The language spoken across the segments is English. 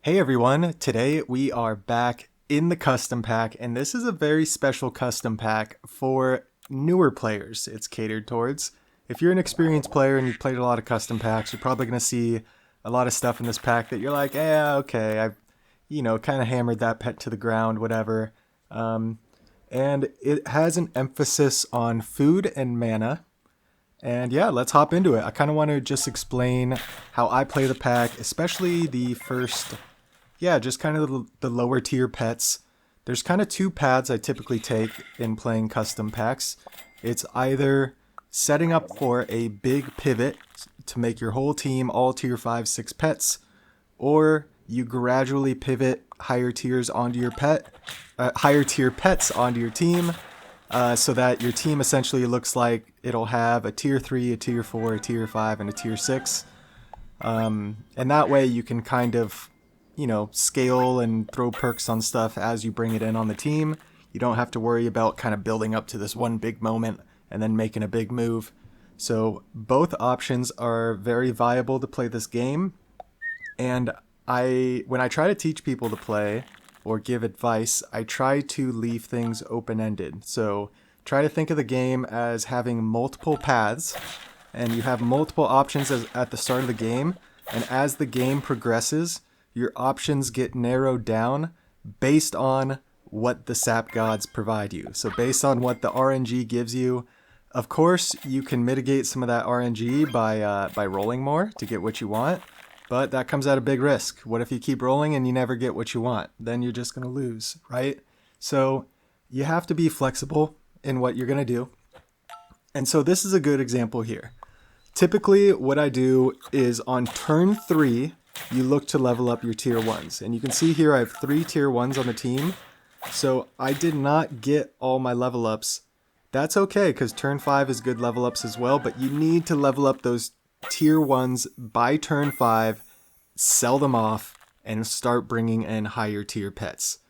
Hey everyone, today we are back in the custom pack, and this is a very special custom pack for newer players it's catered towards. If you're an experienced player and you've played a lot of custom packs, you're probably going to see a lot of stuff in this pack that you're like, yeah, okay, I've, kind of hammered that pet to the ground, whatever. And it has an emphasis on food and mana. And yeah, let's hop into it. I kind of want to just explain how I play the pack, especially the first, just kind of the lower tier pets. There's kind of two paths I typically take in playing custom packs. It's either setting up for a big pivot to make your whole team all tier 5, 6 pets, or you gradually pivot higher tiers onto your higher tier pets onto your team, so that your team essentially looks like it'll have a tier 3, a tier 4, a tier 5, and a tier 6. And that way you can kind of, scale and throw perks on stuff as you bring it in on the team. You don't have to worry about kind of building up to this one big moment and then making a big move. So both options are very viable to play this game. And when I try to teach people to play or give advice, I try to leave things open-ended. So try to think of the game as having multiple paths, and you have multiple options at the start of the game. And as the game progresses, your options get narrowed down based on what the sap gods provide you. So based on what the RNG gives you, of course, you can mitigate some of that RNG by rolling more to get what you want, but that comes at a big risk. What if you keep rolling and you never get what you want? Then you're just going to lose, right? So you have to be flexible in what you're going to do. And so this is a good example here. Typically, what I do is on turn 3, you look to level up your tier 1s. And you can see here I have 3 tier 1s on the team. So I did not get all my level ups. That's okay, because turn 5 is good level ups as well, but you need to level up those tier 1s by turn 5, sell them off, and start bringing in higher tier pets.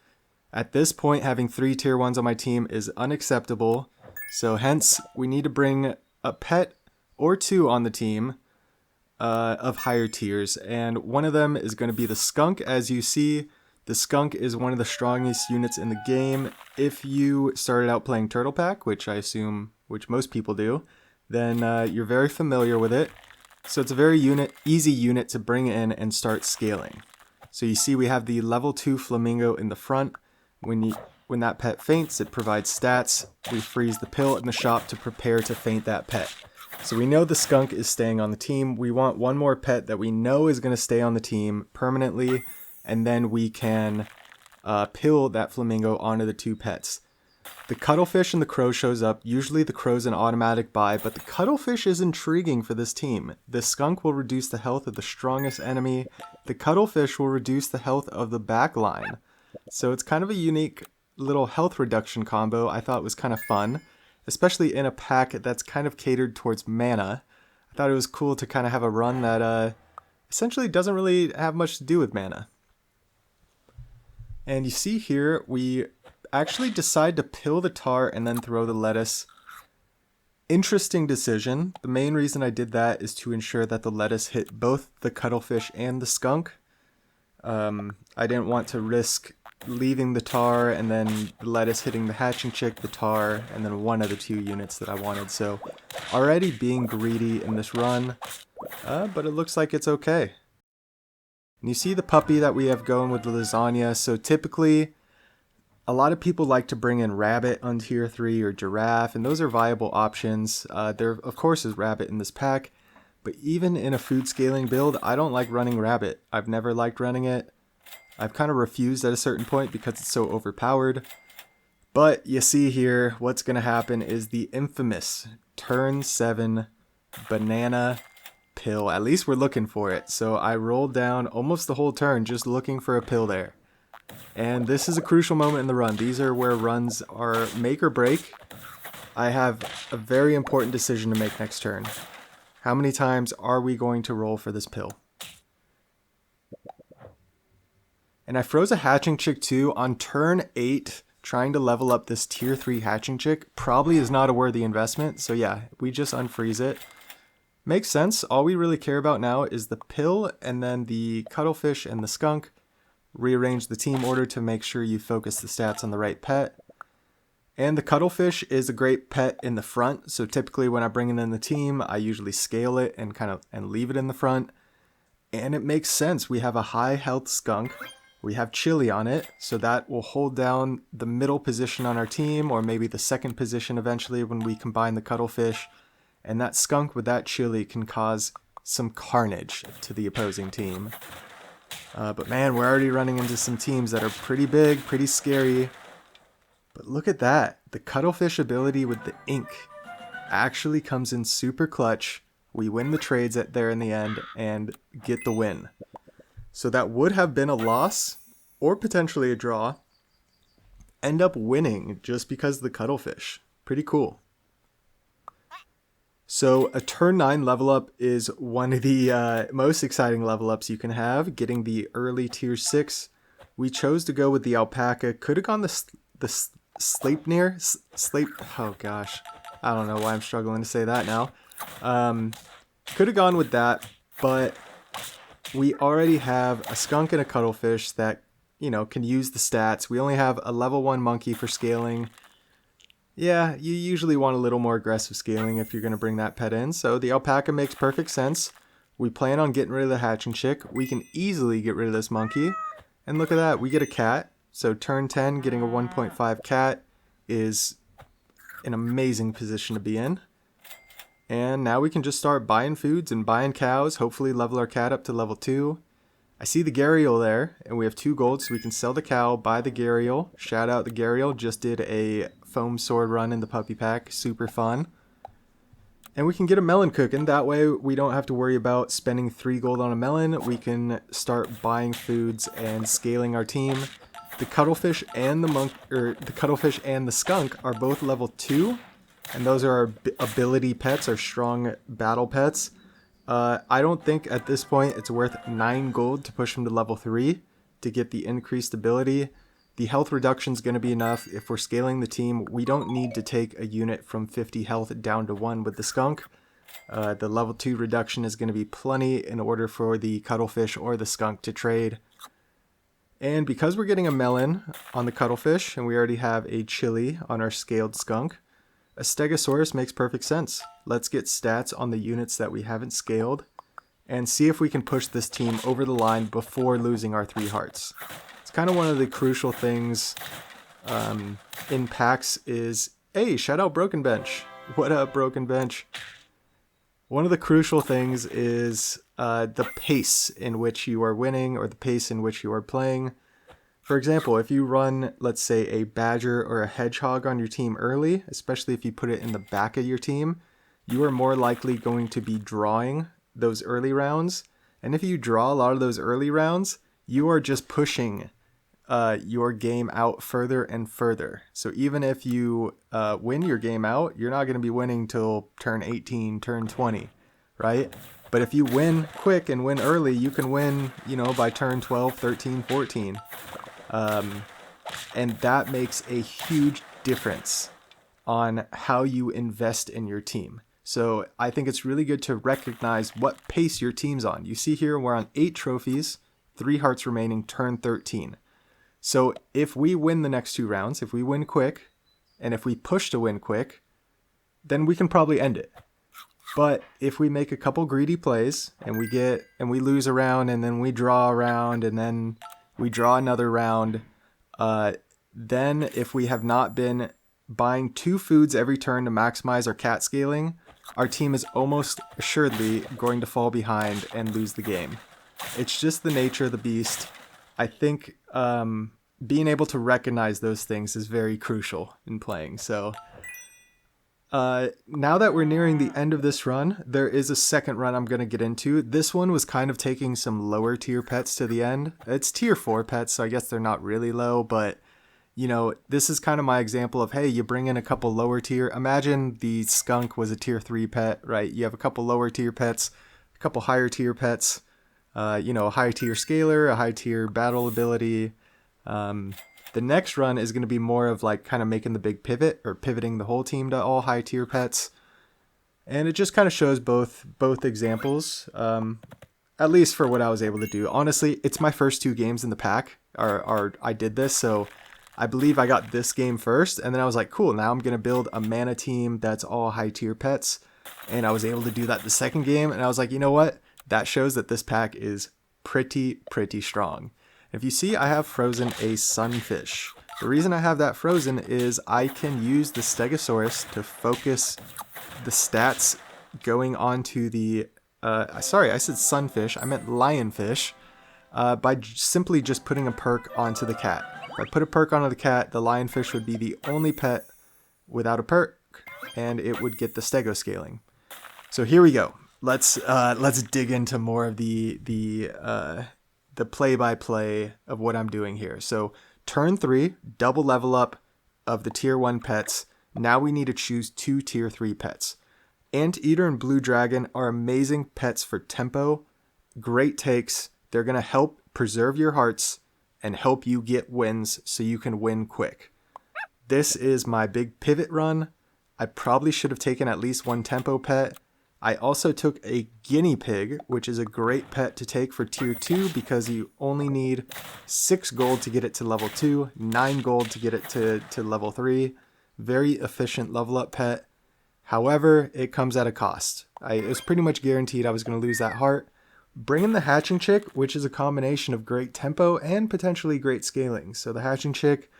At this point, having 3 tier 1s on my team is unacceptable, so hence we need to bring a pet or 2 on the team of higher tiers, and one of them is going to be the skunk. As you see, the skunk is one of the strongest units in the game. If you started out playing Turtle Pack, which which most people do, then you're very familiar with it. So it's a very easy unit to bring in and start scaling. So you see we have the level 2 flamingo in the front. When that pet faints, it provides stats. We freeze the pill in the shop to prepare to faint that pet. So we know the skunk is staying on the team. We want one more pet that we know is going to stay on the team permanently, and then we can pill that flamingo onto the 2 pets. The cuttlefish and the crow shows up. Usually the crow's an automatic buy, but the cuttlefish is intriguing for this team. The skunk will reduce the health of the strongest enemy. The cuttlefish will reduce the health of the back line. So it's kind of a unique little health reduction combo. I thought it was kind of fun, especially in a pack that's kind of catered towards mana. I thought it was cool to kind of have a run that essentially doesn't really have much to do with mana. And you see here, we actually decide to pill the tar and then throw the lettuce. Interesting decision. The main reason I did that is to ensure that the lettuce hit both the cuttlefish and the skunk. I didn't want to risk leaving the tar and then the lettuce hitting the hatching chick, the tar, and then one of the 2 units that I wanted. So already being greedy in this run, but it looks like it's okay. And you see the puppy that we have going with the lasagna. So typically, a lot of people like to bring in rabbit on tier 3 or giraffe, and those are viable options. There, of course, is rabbit in this pack, but even in a food scaling build, I don't like running rabbit. I've never liked running it. I've kind of refused at a certain point because it's so overpowered. But you see here, what's going to happen is the infamous turn 7 banana pill. At least we're looking for it. So I rolled down almost the whole turn just looking for a pill there. And this is a crucial moment in the run. These are where runs are make or break. I have a very important decision to make next turn. How many times are we going to roll for this pill? And I froze a hatching chick too. On turn 8, trying to level up this tier 3 hatching chick probably is not a worthy investment. So yeah, we just unfreeze it. Makes sense. All we really care about now is the pill and then the cuttlefish and the skunk. rearrange the team order to make sure you focus the stats on the right pet. And the cuttlefish is a great pet in the front, so typically when I bring it in the team, I usually scale it and leave it in the front. And it makes sense. We have a high health skunk. We have chili on it, so that will hold down the middle position on our team, or maybe the second position eventually when we combine the cuttlefish. And that skunk with that chili can cause some carnage to the opposing team. But man, we're already running into some teams that are pretty big, pretty scary. But look at that. The cuttlefish ability with the ink actually comes in super clutch. We win the trades there in the end and get the win. So that would have been a loss or potentially a draw. End up winning just because of the cuttlefish. Pretty cool. So a turn 9 level up is one of the most exciting level ups you can have, getting the early tier 6. We chose to go with the alpaca. Could have gone the Sleipnir? Oh gosh. I don't know why I'm struggling to say that now. Could have gone with that, but we already have a skunk and a cuttlefish that, you know, can use the stats. We only have a level 1 monkey for scaling. Yeah, you usually want a little more aggressive scaling if you're going to bring that pet in, so the alpaca makes perfect sense. We plan on getting rid of the hatching chick. We can easily get rid of this monkey. And look at that, we get a cat. So turn 10, getting a 1.5 cat is an amazing position to be in. And now we can just start buying foods and buying cows, hopefully level our cat up to level 2. I see the Gharial there, and we have 2 gold, so we can sell the cow, buy the Gharial. Shout out the Gharial, just did a foam sword run in the puppy pack, super fun. And we can get a melon cooking, that way we don't have to worry about spending 3 gold on a melon. We can start buying foods and scaling our team. The cuttlefish and the skunk are both level 2, and those are our ability pets, our strong battle pets. I don't think at this point it's worth 9 gold to push them to level 3 to get the increased ability. The health reduction is going to be enough. If we're scaling the team, we don't need to take a unit from 50 health down to 1 with the skunk. The level 2 reduction is going to be plenty in order for the cuttlefish or the skunk to trade. And because we're getting a melon on the cuttlefish, and we already have a chili on our scaled skunk, a Stegosaurus makes perfect sense. Let's get stats on the units that we haven't scaled, and see if we can push this team over the line before losing our 3 hearts. It's kind of one of the crucial things in packs is, hey, shout out Broken Bench. What up, Broken Bench? One of the crucial things is the pace in which you are winning or the pace in which you are playing. For example, if you run, let's say, a badger or a hedgehog on your team early, especially if you put it in the back of your team, you are more likely going to be drawing those early rounds. And if you draw a lot of those early rounds, you are just pushing your game out further and further. So even if you win your game out, you're not going to be winning till turn 18, turn 20, right? But if you win quick and win early, you can win, you know, by turn 12, 13, 14. And that makes a huge difference on how you invest in your team. So I think it's really good to recognize what pace your team's on. You see here we're on 8 trophies, 3 hearts remaining, turn 13. So if we win the next 2 rounds, if we win quick, and if we push to win quick, then we can probably end it. But if we make a couple greedy plays and we lose a round, and then we draw a round, and then we draw another round, then if we have not been buying 2 foods every turn to maximize our cat scaling, our team is almost assuredly going to fall behind and lose the game. It's just the nature of the beast. I think being able to recognize those things is very crucial in playing. So now that we're nearing the end of this run, there is a second run I'm going to get into. This one was kind of taking some lower tier pets to the end. It's tier 4 pets, so I guess they're not really low, but you know, this is kind of my example of, hey, you bring in a couple lower tier. Imagine the skunk was a tier 3 pet, right? You have a couple lower tier pets, a couple higher tier pets, you know, a high tier scaler, a high tier battle ability. The next run is going to be more of like kind of making the big pivot or pivoting the whole team to all high tier pets. And it just kind of shows both examples. at least for what I was able to do. Honestly, it's my first 2 games in the pack, or I did this, so I believe I got this game first, and then I was like, cool, now I'm going to build a mana team that's all high tier pets, and I was able to do that the second game, and I was like, you know what? That shows that this pack is pretty strong. If you see, I have frozen a sunfish. The reason I have that frozen is I can use the Stegosaurus to focus the stats going onto the, sorry, I said sunfish, I meant lionfish, by simply just putting a perk onto the cat. If I put a perk onto the cat, the lionfish would be the only pet without a perk, and it would get the stego scaling. So here we go. Let's dig into more of the play-by-play of what I'm doing here. So turn 3, double level up of the tier 1 pets. Now we need to choose 2 tier 3 pets. Anteater and Blue Dragon are amazing pets for tempo, great takes. They're going to help preserve your hearts and help you get wins so you can win quick. This is my big pivot run. I probably should have taken at least 1 tempo pet. I also took a guinea pig, which is a great pet to take for tier 2 because you only need 6 gold to get it to level 2, 9 gold to get it to level 3. Very efficient level up pet. However, it comes at a cost. It was pretty much guaranteed I was going to lose that heart. Bring in the Hatching Chick, which is a combination of great tempo and potentially great scaling. So the Hatching Chick,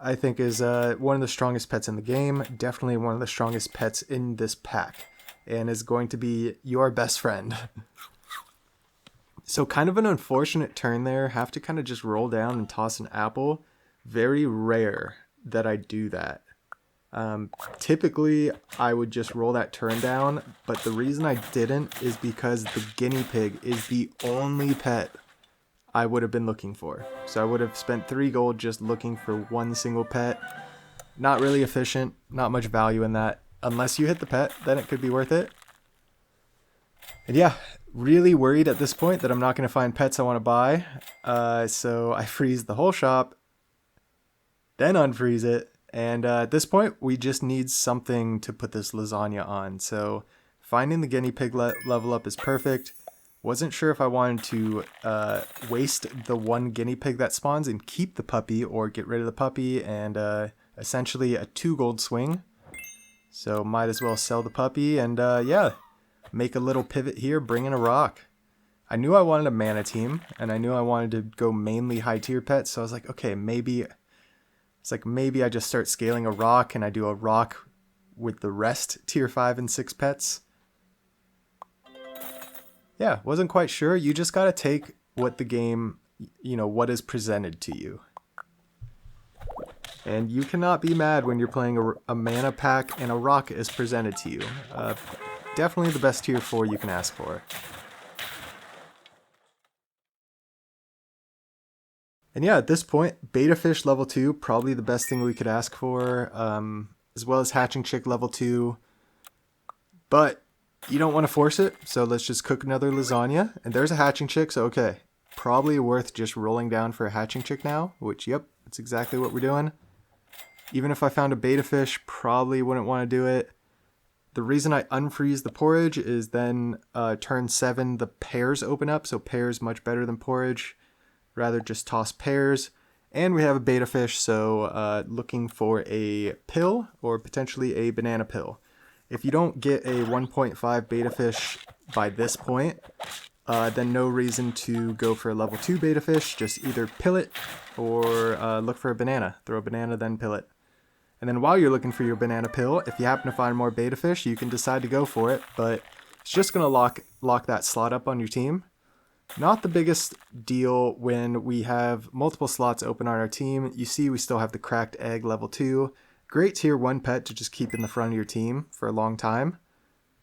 I think, is one of the strongest pets in the game. Definitely one of the strongest pets in this pack. And is going to be your best friend. So kind of an unfortunate turn there. Have to kind of just roll down and toss an apple. Very rare that I do that. Typically, I would just roll that turn down, but the reason I didn't is because the guinea pig is the only pet I would have been looking for. So I would have spent 3 gold just looking for 1 single pet. Not really efficient, not much value in that. Unless you hit the pet, then it could be worth it. And yeah, really worried at this point that I'm not going to find pets I want to buy. So I freeze the whole shop, then unfreeze it. And at this point, we just need something to put this lasagna on. So finding the guinea pig level up is perfect. Wasn't sure if I wanted to waste the 1 guinea pig that spawns and keep the puppy or get rid of the puppy and essentially a 2 gold swing. So might as well sell the puppy and yeah, make a little pivot here, bring in a rock. I knew I wanted a mana team and I knew I wanted to go mainly high tier pets. So I was like, okay, maybe I just start scaling a rock and I do a rock with the rest tier 5 and 6 pets. Yeah, wasn't quite sure. You just got to take what the game, what is presented to you. And you cannot be mad when you're playing a mana pack and a rock is presented to you. Definitely the best tier 4 you can ask for. And yeah, at this point, Beta Fish level 2, probably the best thing we could ask for, as well as Hatching Chick level 2. But you don't want to force it, so let's just cook another lasagna. And there's a Hatching Chick, so okay. Probably worth just rolling down for a Hatching Chick now, which, yep, that's exactly what we're doing. Even if I found a Beta Fish, probably wouldn't want to do it. The reason I unfreeze the porridge is then turn 7, the pears open up, so pears much better than porridge. Rather just toss pears. And we have a beta fish, so looking for a pill or potentially a banana pill. If you don't get a 1.5 beta fish by this point, then no reason to go for a level 2 beta fish. Just either pill it or look for a banana. Throw a banana, then pill it. And then while you're looking for your banana pill, if you happen to find more beta fish, you can decide to go for it. But it's just going to lock that slot up on your team. Not the biggest deal when we have multiple slots open on our team. You see we still have the cracked egg level 2. Great tier 1 pet to just keep in the front of your team for a long time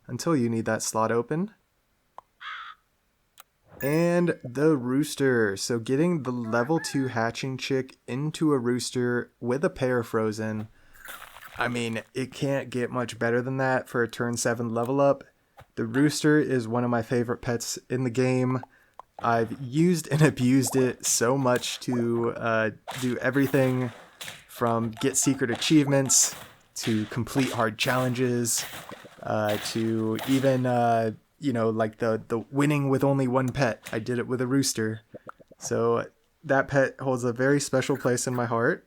until you need that slot open. And the rooster. So getting the level 2 hatching chick into a rooster with a pair frozen. I mean, it can't get much better than that for a turn 7 level up. The rooster is one of my favorite pets in the game. I've used and abused it so much to do everything from get secret achievements to complete hard challenges to even you know, like the winning with only one pet. I did it with a rooster. So that pet holds a very special place in my heart.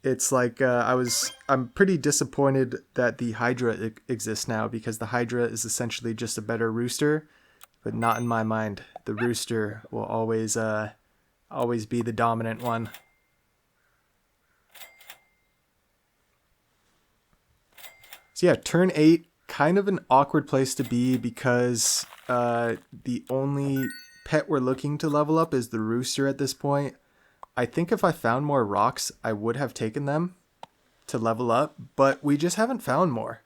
It's like I'm pretty disappointed that the Hydra exists now, because the Hydra is essentially just a better rooster, but not in my mind. The rooster will always be the dominant one. So yeah, turn 8, kind of an awkward place to be, because the only pet we're looking to level up is the rooster at this point. I think if I found more rocks, I would have taken them to level up, but we just haven't found more.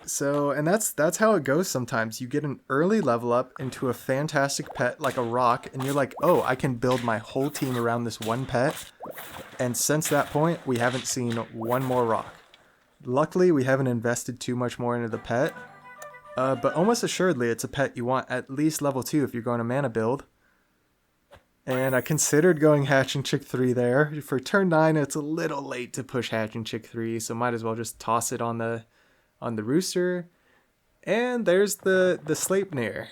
So, and that's how it goes sometimes. You get an early level up into a fantastic pet like a rock, and you're like, oh, I can build my whole team around this one pet. And since that point, we haven't seen one more rock. Luckily, we haven't invested too much more into the pet, but almost assuredly, it's a pet you want at least level 2 if you're going a mana build. And I considered going Hatching Chick 3 there. For turn 9, it's a little late to push Hatching Chick 3, so might as well just toss it on the rooster. And there's the Sleipnir.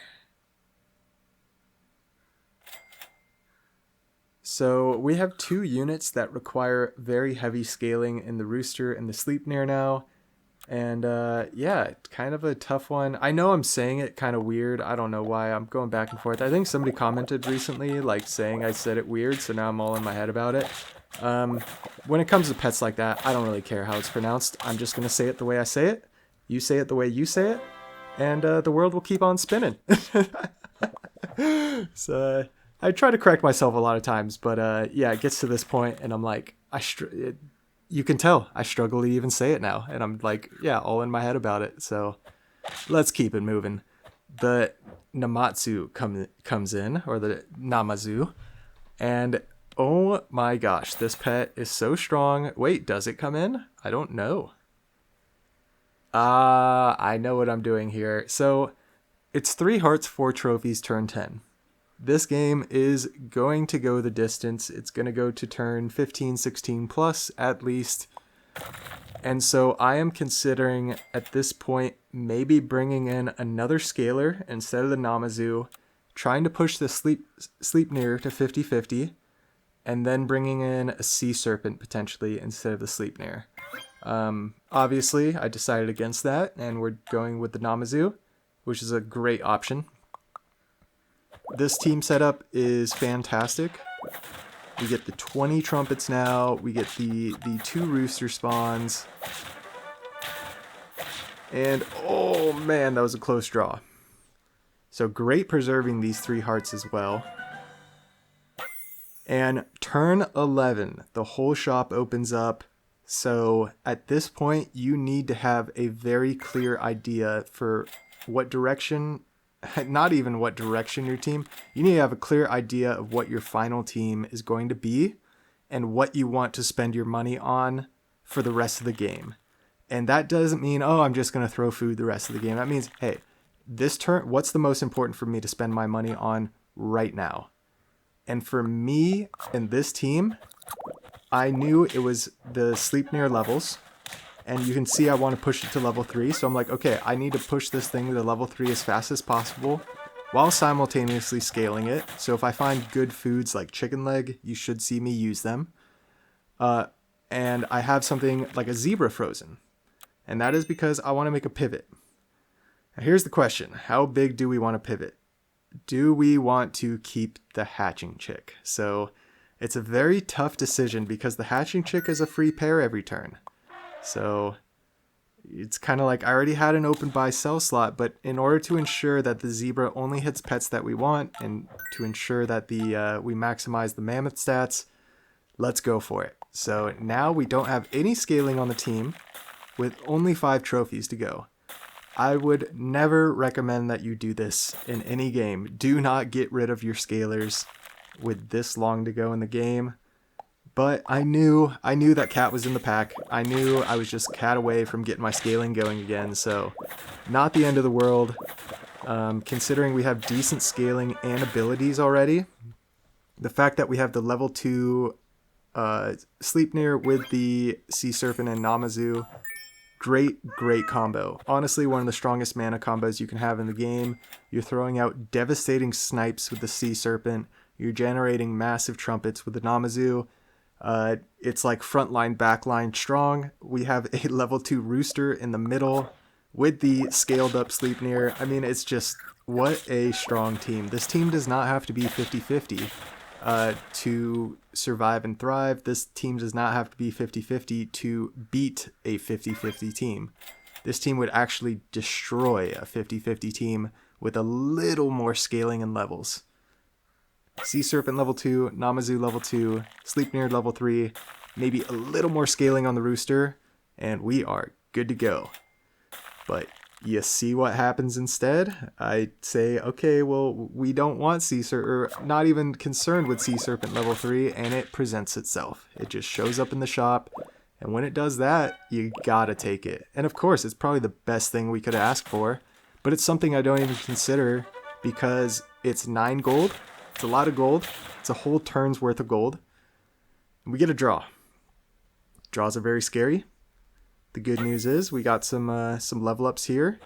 So we have 2 units that require very heavy scaling in the rooster and the Sleipnir now. And yeah, it's kind of a tough one. I know I'm saying it kind of weird. I don't know why. I'm going back and forth. I think somebody commented recently, like, saying I said it weird, so now I'm all in my head about it. When it comes to pets like that, I don't really care how it's pronounced. I'm just going to say it the way I say it. You say it the way you say it. And the world will keep on spinning. So I try to correct myself a lot of times, but yeah, it gets to this point, and I'm like, you can tell I struggle to even say it now, and I'm like, yeah, all in my head about it. So let's keep it moving. The Namatsu comes in, or the Namazu, and oh my gosh, this pet is so strong. Wait, does it come in? I don't know. I know what I'm doing here. So it's 3 hearts, 4 trophies, turn 10. This game is going to go the distance. It's going to go to turn 15, 16 plus at least. And so I am considering at this point maybe bringing in another scaler instead of the Namazu, trying to push the Sleipnir to 50-50, and then bringing in a Sea Serpent potentially instead of the Sleipnir. Obviously, I decided against that, and we're going with the Namazu, which is a great option. This team setup is fantastic. We get the 20 trumpets now. We get the 2 rooster spawns. And oh man, that was a close draw. So great preserving these 3 hearts as well. And turn 11, the whole shop opens up. So at this point, you need to have a very clear idea for what direction, not even what direction your team, you need to have a clear idea of what your final team is going to be and what you want to spend your money on for the rest of the game. And that doesn't mean, oh, I'm just going to throw food the rest of the game. That means, hey, this turn, what's the most important for me to spend my money on right now? And for me and this team, I knew it was the Sleipnir levels. And you can see I want to push it to level 3. So I'm like, okay, I need to push this thing to level 3 as fast as possible while simultaneously scaling it. So if I find good foods like chicken leg, you should see me use them. And I have something like a zebra frozen. And that is because I want to make a pivot. Now here's the question. How big do we want to pivot? Do we want to keep the hatching chick? So it's a very tough decision because the hatching chick is a free pair every turn. So it's kind of like I already had an open buy sell slot, but in order to ensure that the zebra only hits pets that we want and to ensure that we maximize the mammoth stats, let's go for it. So now we don't have any scaling on the team with only 5 trophies to go. I would never recommend that you do this in any game. Do not get rid of your scalers with this long to go in the game. But I knew that cat was in the pack. I knew I was just cat away from getting my scaling going again, so not the end of the world. Considering we have decent scaling and abilities already, the fact that we have the level 2 Sleipnir with the Sea Serpent and Namazu Great combo. Honestly, one of the strongest mana combos you can have in the game. You're throwing out devastating snipes with the Sea Serpent. You're generating massive trumpets with the Namazu. It's like frontline, backline strong. We have a level 2 Rooster in the middle with the scaled up Sleipnir. I mean, it's just, what a strong team. This team does not have to be 50-50 to survive and thrive. This team does not have to be 50-50 to beat a 50-50 team. This team would actually destroy a 50-50 team with a little more scaling and levels. Sea Serpent level 2, Namazu level 2, Sleipnir level 3, maybe a little more scaling on the Rooster, and we are good to go. But you see what happens instead? I say, okay, well, we don't want Sea Serpent, or not even concerned with Sea Serpent level 3, and it presents itself. It just shows up in the shop, and when it does that, you gotta take it. And of course, it's probably the best thing we could ask for, but it's something I don't even consider because it's 9 gold. It's a lot of gold. It's a whole turn's worth of gold. And we get a draw. Draws are very scary. The good news is we got some level ups here.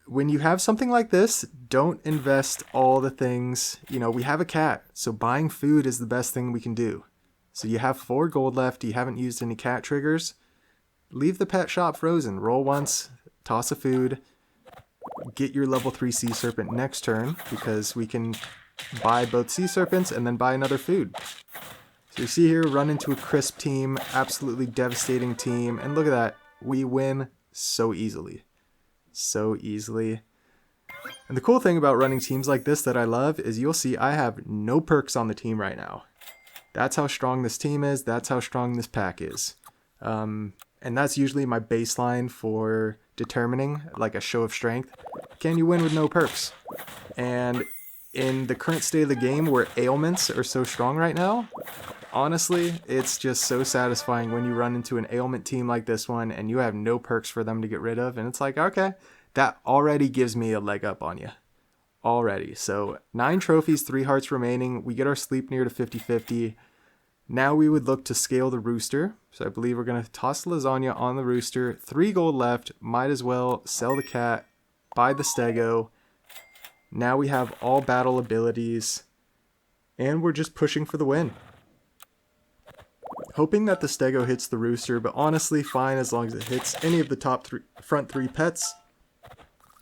When you have something like this, don't invest all the things. You know, we have a cat, so buying food is the best thing we can do. So you have 4 gold left. You haven't used any cat triggers. Leave the pet shop frozen. Roll once, toss a food. Get your level 3 Sea Serpent next turn, because we can buy both Sea Serpents and then buy another food. So you see here, run into a crisp team, absolutely devastating team, and look at that, we win so easily. So easily. And the cool thing about running teams like this that I love is you'll see I have no perks on the team right now. That's how strong this team is, that's how strong this pack is. And that's usually my baseline for determining, like, a show of strength. Can you win with no perks? And in the current state of the game where ailments are so strong right now, honestly, it's just so satisfying when you run into an ailment team like this one and you have no perks for them to get rid of. And it's like, okay, that already gives me a leg up on you. Already. So 9 trophies, 3 hearts remaining. We get our Sleipnir to 50-50. Now we would look to scale the Rooster. So I believe we're going to toss Lasagna on the Rooster. 3 gold left. Might as well sell the cat, buy the Stego. Now we have all battle abilities. And we're just pushing for the win. Hoping that the Stego hits the Rooster, but honestly fine as long as it hits any of the front 3 pets.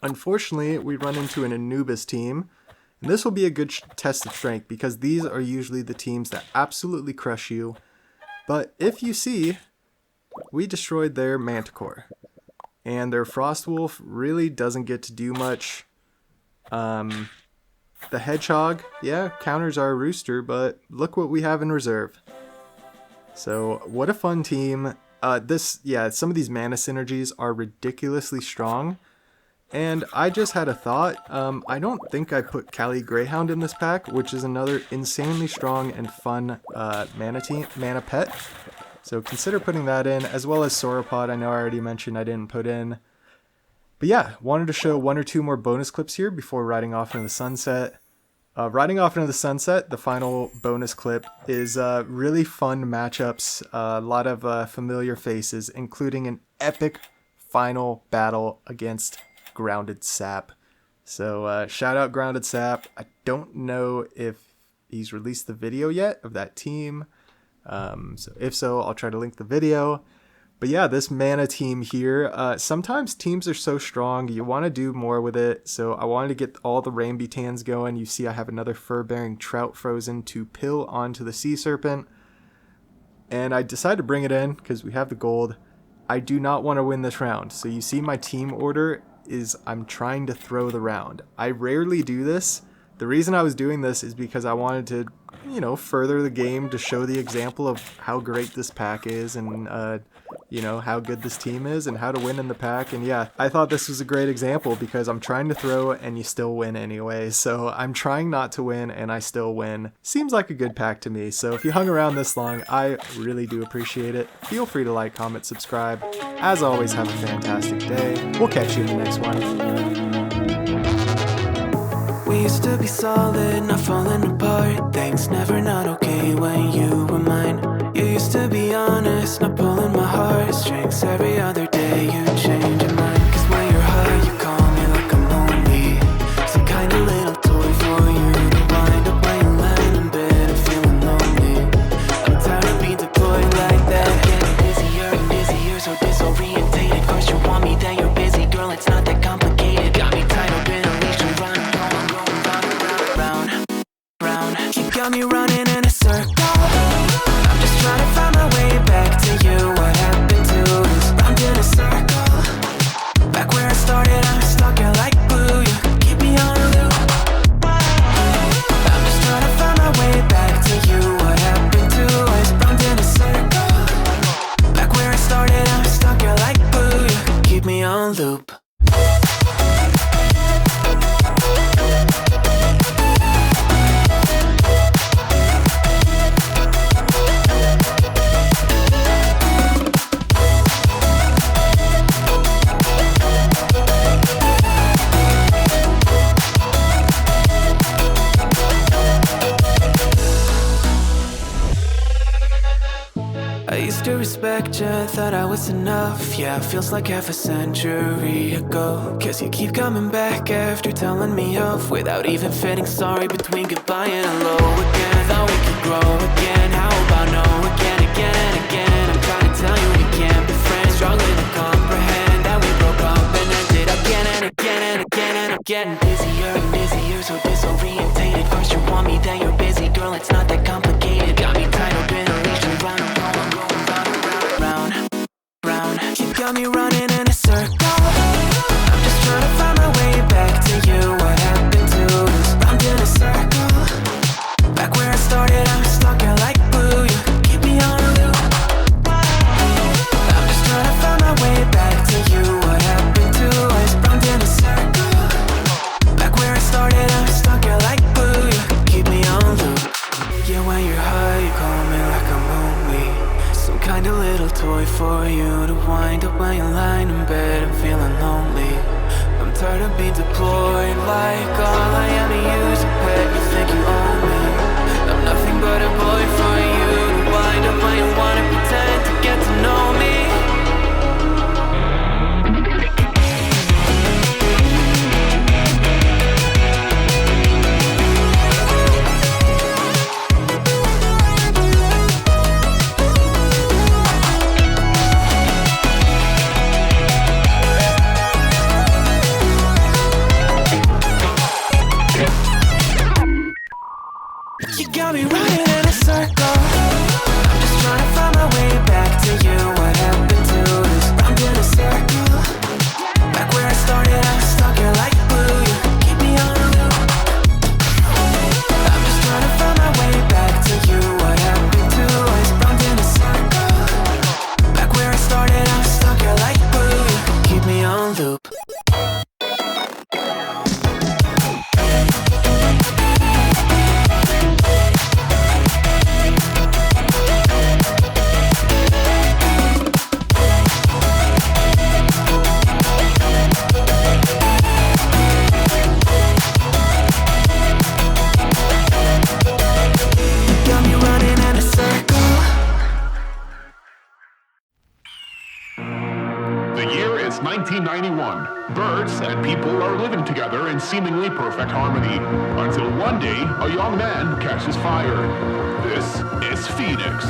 Unfortunately, we run into an Anubis team. And this will be a good test of strength because these are usually the teams that absolutely crush you. But if you see, we destroyed their Manticore. And their Frostwolf really doesn't get to do much. The Hedgehog, yeah, counters our Rooster, but look what we have in reserve. So, what a fun team. Some of these mana synergies are ridiculously strong. And I just had a thought. I don't think I put Kali Greyhound in this pack, which is another insanely strong and fun mana pet. So consider putting that in, as well as Sauropod. I know I already mentioned I didn't put in. But yeah, wanted to show 1 or 2 more bonus clips here before riding off into the sunset. Riding off into the sunset, the final bonus clip, is really fun matchups. A lot of familiar faces, including an epic final battle against Grounded Sap. So shout out Grounded Sap. I don't know if he's released the video yet of that team. So if so, I'll try to link the video. But yeah, this mana team here, sometimes teams are so strong, you want to do more with it. So I wanted to get all the Rambutans going. You see I have another fur-bearing trout frozen to pill onto the Sea Serpent. And I decided to bring it in because we have the gold. I do not want to win this round. So you see my team order is I'm trying to throw the round. I rarely do this. The reason I was doing this is because I wanted to, you know, further the game to show the example of how great this pack is and, you know, how good this team is and how to win in the pack. And yeah, I thought this was a great example because I'm trying to throw and you still win anyway. So I'm trying not to win and I still win. Seems like a good pack to me. So if you hung around this long, I really do appreciate it. Feel free to like, comment, subscribe. As always, have a fantastic day. We'll catch you in the next one. We used to be solid, not falling apart. Things never not okay when you were mine. You used to be honest, not pulling my heartstrings every other got me running in a circle. I'm just trying to find my way back to you. What happened to us? Round in a circle. Back where I started, I'm stuck here like glue. You keep me on a loop. I'm just trying to find my way back to you. What happened to us? Round in a circle. Back where I started, I'm stuck here like glue. You keep me on loop. I used to respect you, thought I was enough. Yeah, it feels like half a century ago. Guess you keep coming back after telling me off, without even feeling sorry between goodbye and hello again. Thought we could grow again, how about no again, again and again. I'm trying to tell you we can't be friends, struggling to comprehend that we broke up and ended again and again and again. And I'm getting busier and busier, so disorientated. First you want me, then you're busy, girl, it's not that complicated. Got me tied up in a leash and round and round. You got me running in a circle. I'm just trying to find my way back to you. What happened to us? Round in a circle. Back where I started, I'm stuck here like glue. You keep me on a loop. I'm just trying to find my way back to you. What happened to us? Round in a circle. Back where I started, I'm stuck here like glue. You keep me on loop. Yeah, when you're high, you call me like I'm lonely. Some kind of little toy for you to wind up when you're lying in bed and feeling lonely. I'm tired of being deployed like all I am to use a pet. You think you own me? I'm nothing but a boy for you to wind up when you wanna pretend to get to know me. You got me running in a circle. I'm just trying to find my way back to you. What happened to us? Round in a circle. Back where I started, I'm stuck here like glue. You keep me on a loop. I'm just trying to find my way back to you. What happened to us? Round in a circle. Back where I started, I'm stuck here like glue. You keep me on loop. Got me running in a circle. The year is 1991. Birds and people are living together in seemingly perfect harmony, until one day a young man catches fire. This is Phoenix.